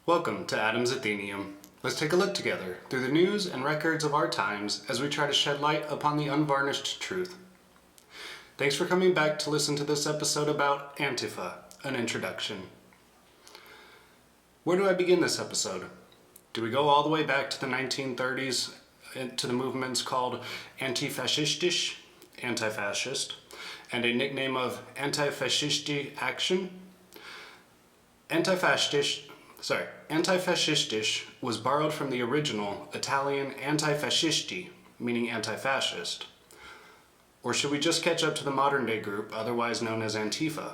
Welcome to Adam's Athenaeum. Let's take a look together through the news and records of our times as we try to shed light upon the unvarnished truth. Thanks for coming back to listen to this episode about Antifa, an introduction. Where do I begin this episode? Do we go all the way back to the 1930s to the movements called antifascistisch, anti-fascist, and a nickname of antifascisti action? Antifascistisch was borrowed from the original Italian antifascisti, meaning anti-fascist. Or should we just catch up to the modern day group, otherwise known as Antifa?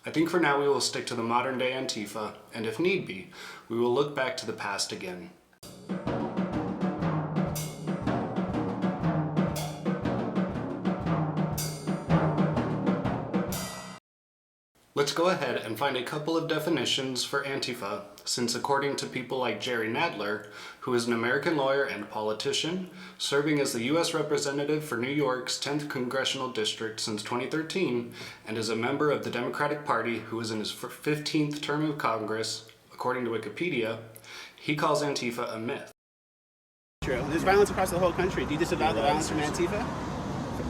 I think for now we will stick to the modern day Antifa, and if need be, we will look back to the past again. Let's go ahead and find a couple of definitions for Antifa, since according to people like Jerry Nadler, who is an American lawyer and politician, serving as the U.S. Representative for New York's 10th Congressional District since 2013, and is a member of the Democratic Party who is in his 15th term of Congress, according to Wikipedia, he calls Antifa a myth. True. There's violence across the whole country. Do you disavow the violence from Antifa?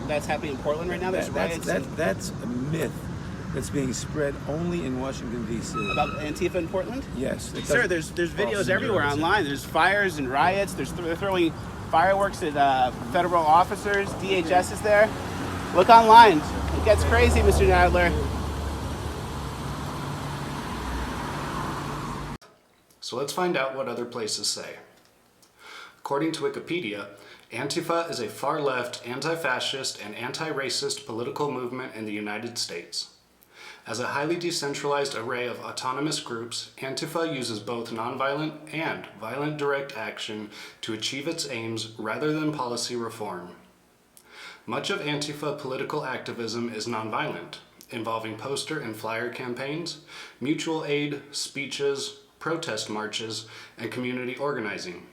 That's happening in Portland right now? There's riots. That's a myth. That's being spread only in Washington, D.C. About Antifa in Portland? Yes. Sir, there's videos everywhere online. There's fires and riots. They're throwing fireworks at federal officers. DHS is there. Look online. It gets crazy, Mr. Nadler. So let's find out what other places say. According to Wikipedia, Antifa is a far-left, anti-fascist, and anti-racist political movement in the United States. As a highly decentralized array of autonomous groups, Antifa uses both nonviolent and violent direct action to achieve its aims rather than policy reform. Much of Antifa political activism is nonviolent, involving poster and flyer campaigns, mutual aid, speeches, protest marches, and community organizing.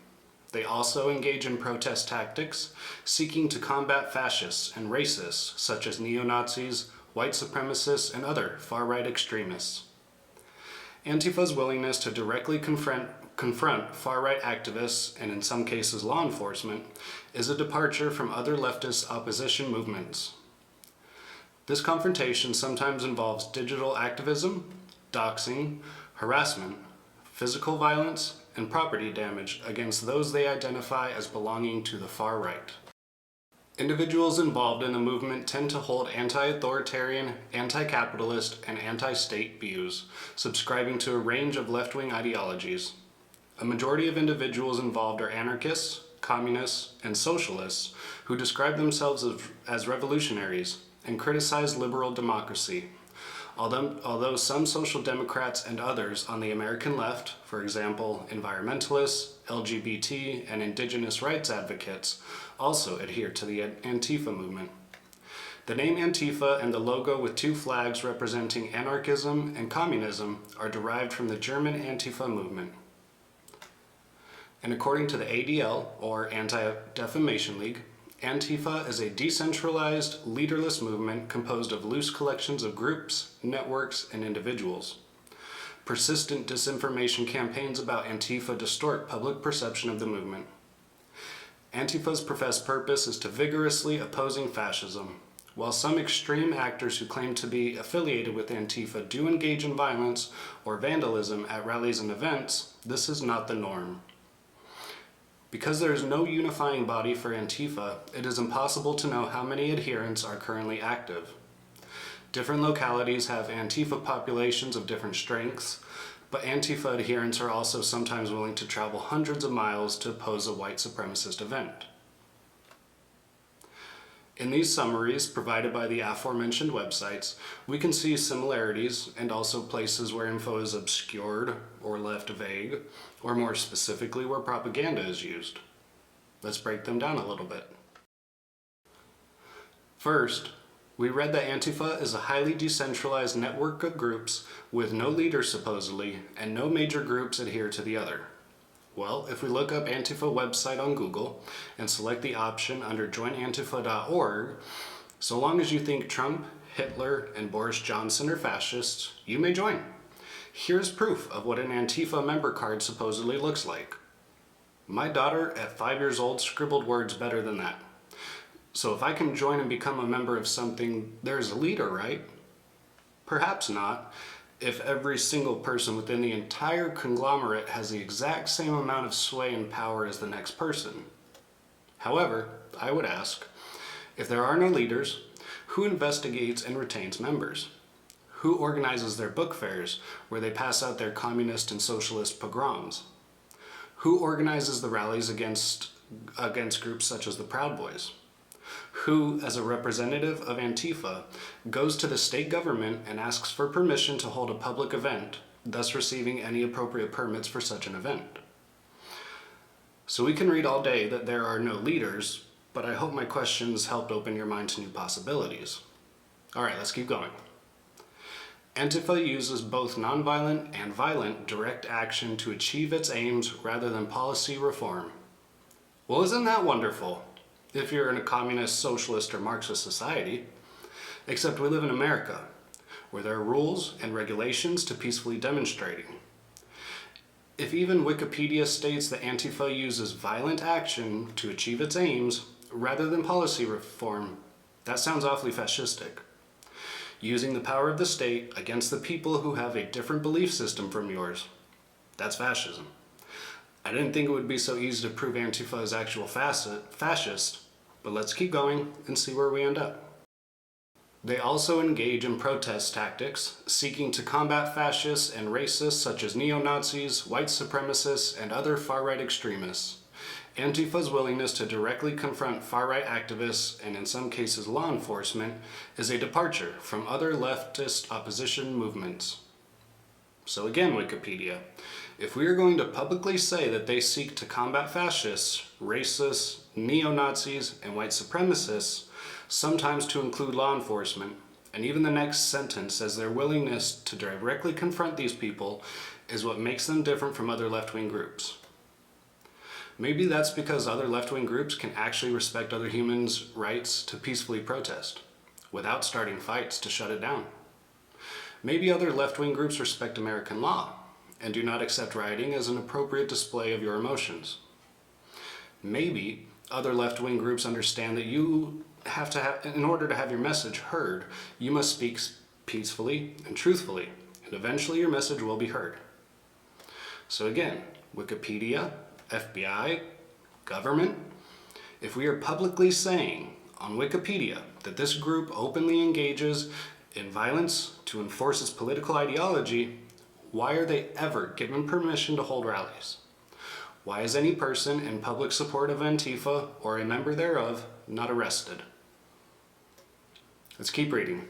They also engage in protest tactics, seeking to combat fascists and racists such as neo-Nazis, white supremacists, and other far-right extremists. Antifa's willingness to directly confront far-right activists, and in some cases law enforcement, is a departure from other leftist opposition movements. This confrontation sometimes involves digital activism, doxing, harassment, physical violence, and property damage against those they identify as belonging to the far right. Individuals involved in the movement tend to hold anti-authoritarian, anti-capitalist, and anti-state views, subscribing to a range of left-wing ideologies. A majority of individuals involved are anarchists, communists, and socialists who describe themselves as revolutionaries and criticize liberal democracy. Although some social democrats and others on the American left, for example, environmentalists, LGBT, and indigenous rights advocates, also adhere to the Antifa movement. The name Antifa and the logo with two flags representing anarchism and communism are derived from the German Antifa movement. And according to the ADL, or Anti-Defamation League, Antifa is a decentralized, leaderless movement composed of loose collections of groups, networks, and individuals. Persistent disinformation campaigns about Antifa distort public perception of the movement. Antifa's professed purpose is to vigorously opposing fascism. While some extreme actors who claim to be affiliated with Antifa do engage in violence or vandalism at rallies and events, this is not the norm. Because there is no unifying body for Antifa, it is impossible to know how many adherents are currently active. Different localities have Antifa populations of different strengths, but Antifa adherents are also sometimes willing to travel hundreds of miles to oppose a white supremacist event. In these summaries provided by the aforementioned websites, we can see similarities and also places where info is obscured or left vague, or more specifically where propaganda is used. Let's break them down a little bit. First, we read that Antifa is a highly decentralized network of groups with no leader supposedly, and no major groups adhere to the other. Well, if we look up Antifa website on Google and select the option under joinantifa.org, so long as you think Trump, Hitler, and Boris Johnson are fascists, you may join. Here's proof of what an Antifa member card supposedly looks like. My daughter, at 5 years old, scribbled words better than that. So if I can join and become a member of something, there's a leader, right? Perhaps not, if every single person within the entire conglomerate has the exact same amount of sway and power as the next person. However, I would ask, if there are no leaders, who investigates and retains members? Who organizes their book fairs where they pass out their communist and socialist pogroms? Who organizes the rallies against groups such as the Proud Boys? Who, as a representative of Antifa, goes to the state government and asks for permission to hold a public event, thus receiving any appropriate permits for such an event? So we can read all day that there are no leaders, but I hope my questions helped open your mind to new possibilities. All right, let's keep going. Antifa uses both nonviolent and violent direct action to achieve its aims rather than policy reform. Well, isn't that wonderful? If you're in a communist, socialist, or Marxist society. Except we live in America, where there are rules and regulations to peacefully demonstrating. If even Wikipedia states that Antifa uses violent action to achieve its aims rather than policy reform, that sounds awfully fascistic. Using the power of the state against the people who have a different belief system from yours, that's fascism. I didn't think it would be so easy to prove Antifa is actual fascist, but let's keep going and see where we end up. They also engage in protest tactics, seeking to combat fascists and racists such as neo-Nazis, white supremacists, and other far-right extremists. Antifa's willingness to directly confront far-right activists, and in some cases law enforcement, is a departure from other leftist opposition movements. So again, Wikipedia, if we are going to publicly say that they seek to combat fascists, racists, neo-Nazis, and white supremacists, sometimes to include law enforcement, and even the next sentence says their willingness to directly confront these people is what makes them different from other left-wing groups. Maybe that's because other left-wing groups can actually respect other humans' rights to peacefully protest, without starting fights to shut it down. Maybe other left-wing groups respect American law, and do not accept rioting as an appropriate display of your emotions. Maybe other left-wing groups understand that in order to have your message heard, you must speak peacefully and truthfully, and eventually your message will be heard. So again, Wikipedia, FBI, government, if we are publicly saying on Wikipedia that this group openly engages in violence to enforce its political ideology, why are they ever given permission to hold rallies? Why is any person in public support of Antifa or a member thereof not arrested? Let's keep reading.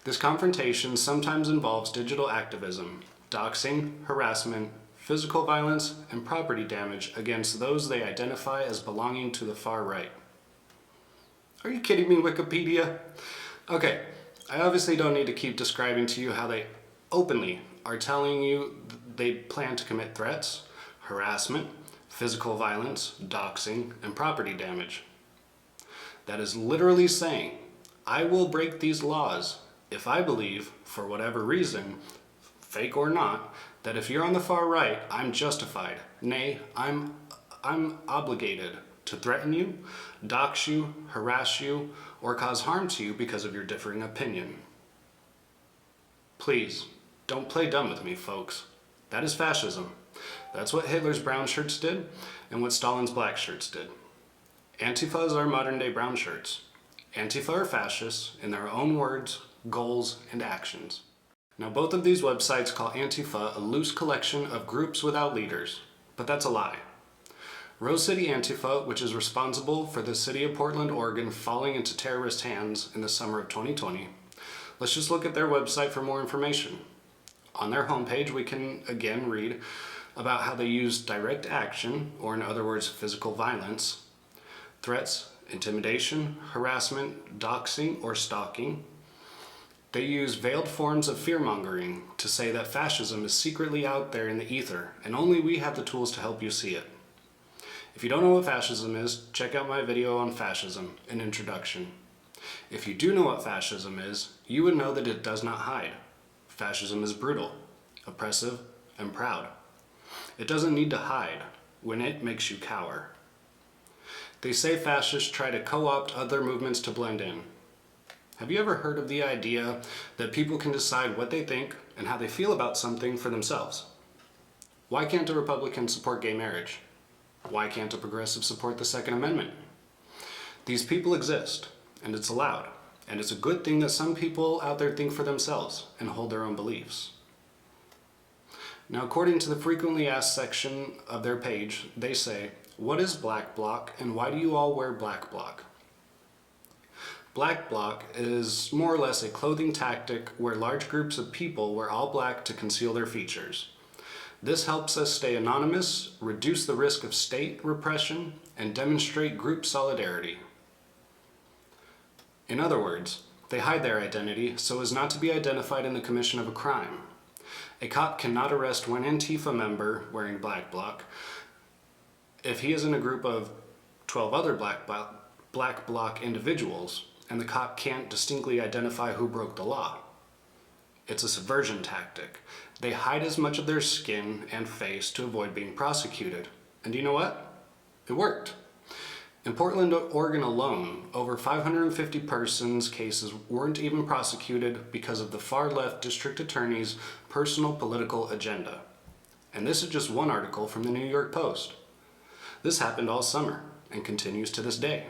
This confrontation sometimes involves digital activism, doxing, harassment, physical violence, and property damage against those they identify as belonging to the far right. Are you kidding me, Wikipedia? Okay, I obviously don't need to keep describing to you how they openly are telling you they plan to commit threats, harassment, physical violence, doxing, and property damage. That is literally saying, I will break these laws if I believe, for whatever reason, fake or not, that if you're on the far right, I'm justified, nay, I'm obligated to threaten you, dox you, harass you, or cause harm to you because of your differing opinion. Please, don't play dumb with me, folks. That is fascism. That's what Hitler's brown shirts did, and what Stalin's black shirts did. Antifa is our modern-day brown shirts. Antifa are fascists in their own words, goals, and actions. Now, both of these websites call Antifa a loose collection of groups without leaders, but that's a lie. Rose City Antifa, which is responsible for the city of Portland, Oregon falling into terrorist hands in the summer of 2020, let's just look at their website for more information. On their homepage, we can again read about how they use direct action, or in other words, physical violence, threats, intimidation, harassment, doxing, or stalking. They use veiled forms of fear-mongering to say that fascism is secretly out there in the ether, and only we have the tools to help you see it. If you don't know what fascism is, check out my video on fascism, an introduction. If you do know what fascism is, you would know that it does not hide. Fascism is brutal. oppressive, and proud. It doesn't need to hide when it makes you cower. They say fascists try to co-opt other movements to blend in. Have you ever heard of the idea that people can decide what they think and how they feel about something for themselves? Why can't a Republican support gay marriage? Why can't a progressive support the Second Amendment? These people exist, and it's allowed, and it's a good thing that some people out there think for themselves and hold their own beliefs. Now, according to the frequently asked section of their page, they say, "What is black bloc and why do you all wear black bloc?" Black bloc is more or less a clothing tactic where large groups of people wear all black to conceal their features. This helps us stay anonymous, reduce the risk of state repression, and demonstrate group solidarity. In other words, they hide their identity so as not to be identified in the commission of a crime. A cop cannot arrest one Antifa member wearing black bloc if he is in a group of 12 other black bloc individuals, and the cop can't distinctly identify who broke the law. It's a subversion tactic. They hide as much of their skin and face to avoid being prosecuted. And you know what? It worked. In Portland, Oregon alone, over 550 persons' cases weren't even prosecuted because of the far-left district attorney's personal political agenda. And this is just one article from the New York Post. This happened all summer and continues to this day.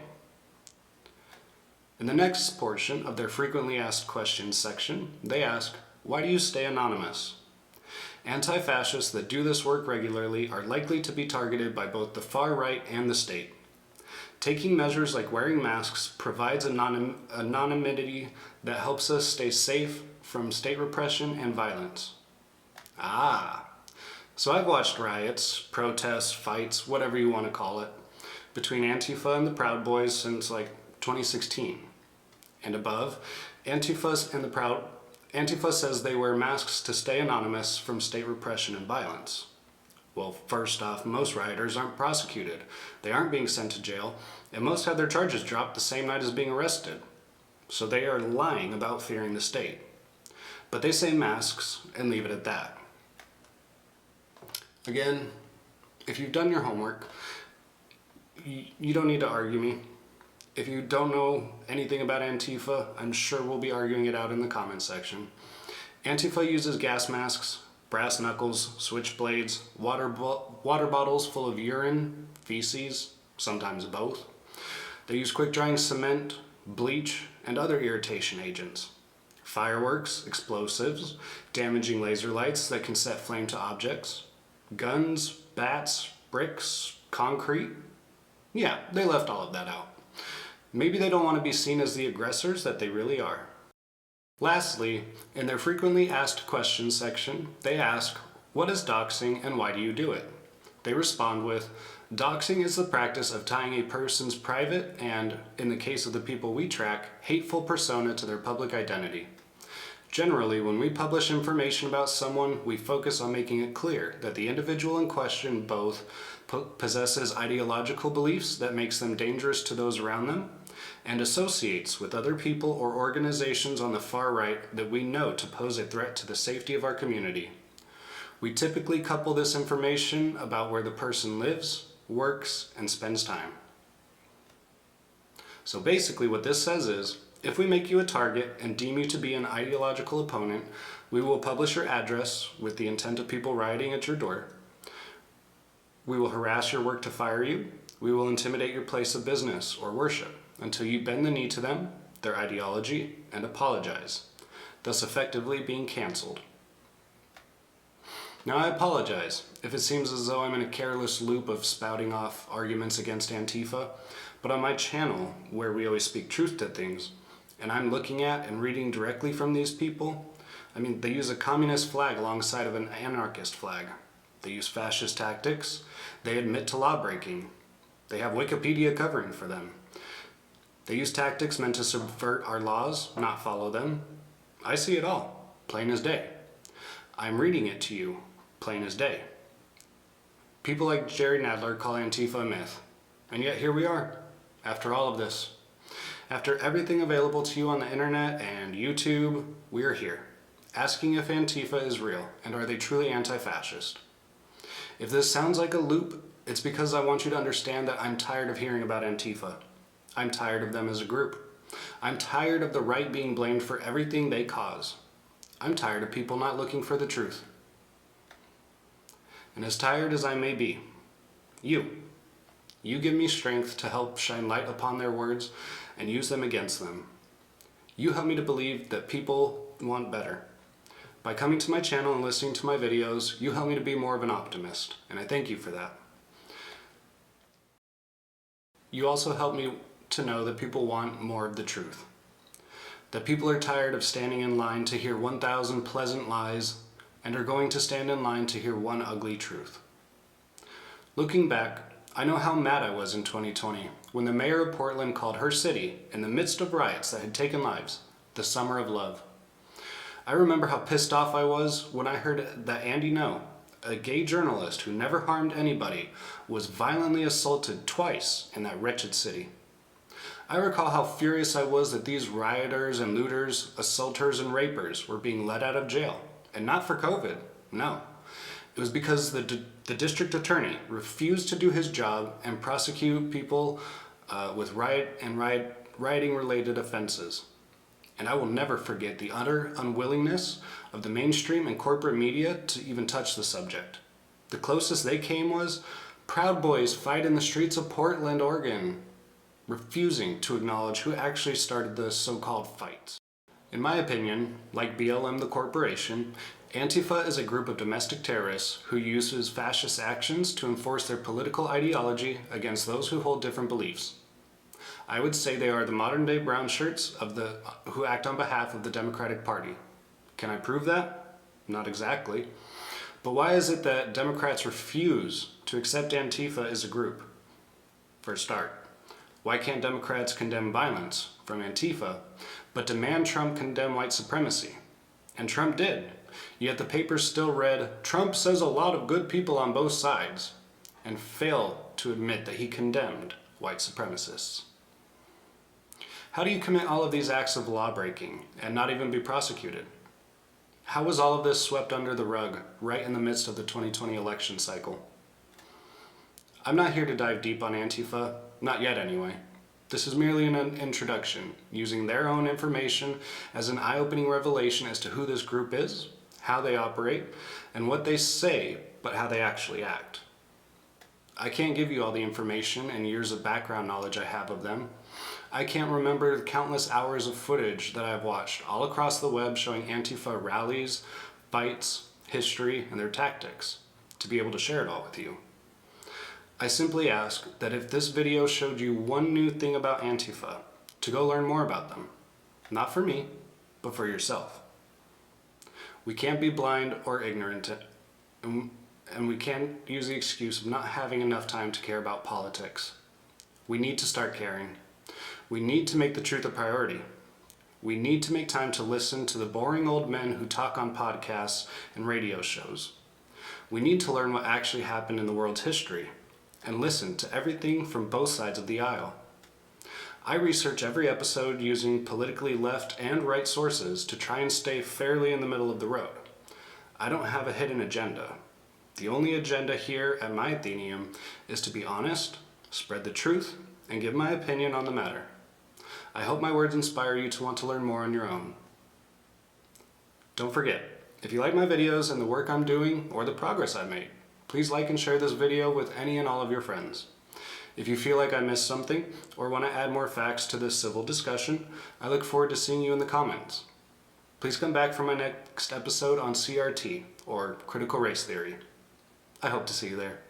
In the next portion of their frequently asked questions section, they ask, "Why do you stay anonymous?" Anti-fascists that do this work regularly are likely to be targeted by both the far right and the state. Taking measures like wearing masks provides anonymity that helps us stay safe from state repression and violence. So I've watched riots, protests, fights, whatever you want to call it, between Antifa and the Proud Boys since 2016. And above, Antifa says they wear masks to stay anonymous from state repression and violence. Well, first off, most rioters aren't prosecuted. They aren't being sent to jail, and most have their charges dropped the same night as being arrested. So they are lying about fearing the state. But they say masks and leave it at that. Again, if you've done your homework, you don't need to argue me. If you don't know anything about Antifa, I'm sure we'll be arguing it out in the comments section. Antifa uses gas masks, brass knuckles, switchblades, water bottles full of urine, feces, sometimes both. They use quick-drying cement, bleach, and other irritation agents. Fireworks, explosives, damaging laser lights that can set flame to objects, guns, bats, bricks, concrete. Yeah, they left all of that out. Maybe they don't want to be seen as the aggressors that they really are. Lastly, in their frequently asked questions section, they ask, "What is doxing and why do you do it?" They respond with, "Doxing is the practice of tying a person's private and, in the case of the people we track, hateful persona to their public identity. Generally, when we publish information about someone, we focus on making it clear that the individual in question both possesses ideological beliefs that makes them dangerous to those around them, and associates with other people or organizations on the far right that we know to pose a threat to the safety of our community. We typically couple this information about where the person lives, works, and spends time." So basically what this says is, if we make you a target and deem you to be an ideological opponent, we will publish your address with the intent of people rioting at your door. We will harass your work to fire you. We will intimidate your place of business or worship until you bend the knee to them, their ideology, and apologize, thus effectively being canceled. Now I apologize if it seems as though I'm in a careless loop of spouting off arguments against Antifa, but on my channel, where we always speak truth to things, and I'm looking at and reading directly from these people, they use a communist flag alongside of an anarchist flag. They use fascist tactics. They admit to law breaking. They have Wikipedia covering for them. They use tactics meant to subvert our laws, not follow them. I see it all, plain as day. I'm reading it to you, plain as day. People like Jerry Nadler call Antifa a myth, and yet here we are, after all of this. After everything available to you on the internet and YouTube, we're here. asking if Antifa is real and are they truly anti-fascist. If this sounds like a loop, it's because I want you to understand that I'm tired of hearing about Antifa. I'm tired of them as a group. I'm tired of the right being blamed for everything they cause. I'm tired of people not looking for the truth. And as tired as I may be, you give me strength to help shine light upon their words and use them against them. You help me to believe that people want better. By coming to my channel and listening to my videos, you help me to be more of an optimist, and I thank you for that. You also help me to know that people want more of the truth. That people are tired of standing in line to hear 1,000 pleasant lies and are going to stand in line to hear one ugly truth. Looking back, I know how mad I was in 2020 when the mayor of Portland called her city, in the midst of riots that had taken lives, the summer of love. I remember how pissed off I was when I heard that Andy No, a gay journalist who never harmed anybody, was violently assaulted twice in that wretched city. I recall how furious I was that these rioters and looters, assaulters and rapers were being let out of jail. And not for COVID, no. It was because the district attorney refused to do his job and prosecute people with rioting related offenses. And I will never forget the utter unwillingness of the mainstream and corporate media to even touch the subject. The closest they came was Proud Boys fight in the streets of Portland, Oregon, refusing to acknowledge who actually started the so-called fights. In my opinion, like BLM the corporation, Antifa is a group of domestic terrorists who uses fascist actions to enforce their political ideology against those who hold different beliefs. I would say they are the modern-day brown shirts who act on behalf of the Democratic Party. Can I prove that? Not exactly. But why is it that Democrats refuse to accept Antifa as a group? For a start, why can't Democrats condemn violence from Antifa, but demand Trump condemn white supremacy? And Trump did. Yet the papers still read, "Trump says a lot of good people on both sides," and fail to admit that he condemned white supremacists. How do you commit all of these acts of law-breaking and not even be prosecuted? How was all of this swept under the rug right in the midst of the 2020 election cycle? I'm not here to dive deep on Antifa, not yet anyway. This is merely an introduction, using their own information as an eye-opening revelation as to who this group is, how they operate, and what they say, but how they actually act. I can't give you all the information and years of background knowledge I have of them. I can't remember the countless hours of footage that I've watched all across the web showing Antifa rallies, fights, history, and their tactics, to be able to share it all with you. I simply ask that if this video showed you one new thing about Antifa, to go learn more about them. Not for me, but for yourself. We can't be blind or ignorant, and we can't use the excuse of not having enough time to care about politics. We need to start caring. We need to make the truth a priority. We need to make time to listen to the boring old men who talk on podcasts and radio shows. We need to learn what actually happened in the world's history and listen to everything from both sides of the aisle. I research every episode using politically left and right sources to try and stay fairly in the middle of the road. I don't have a hidden agenda. The only agenda here at my Athenaeum is to be honest, spread the truth, and give my opinion on the matter. I hope my words inspire you to want to learn more on your own. Don't forget, if you like my videos and the work I'm doing or the progress I've made, please like and share this video with any and all of your friends. If you feel like I missed something or want to add more facts to this civil discussion, I look forward to seeing you in the comments. Please come back for my next episode on CRT, or critical race theory. I hope to see you there.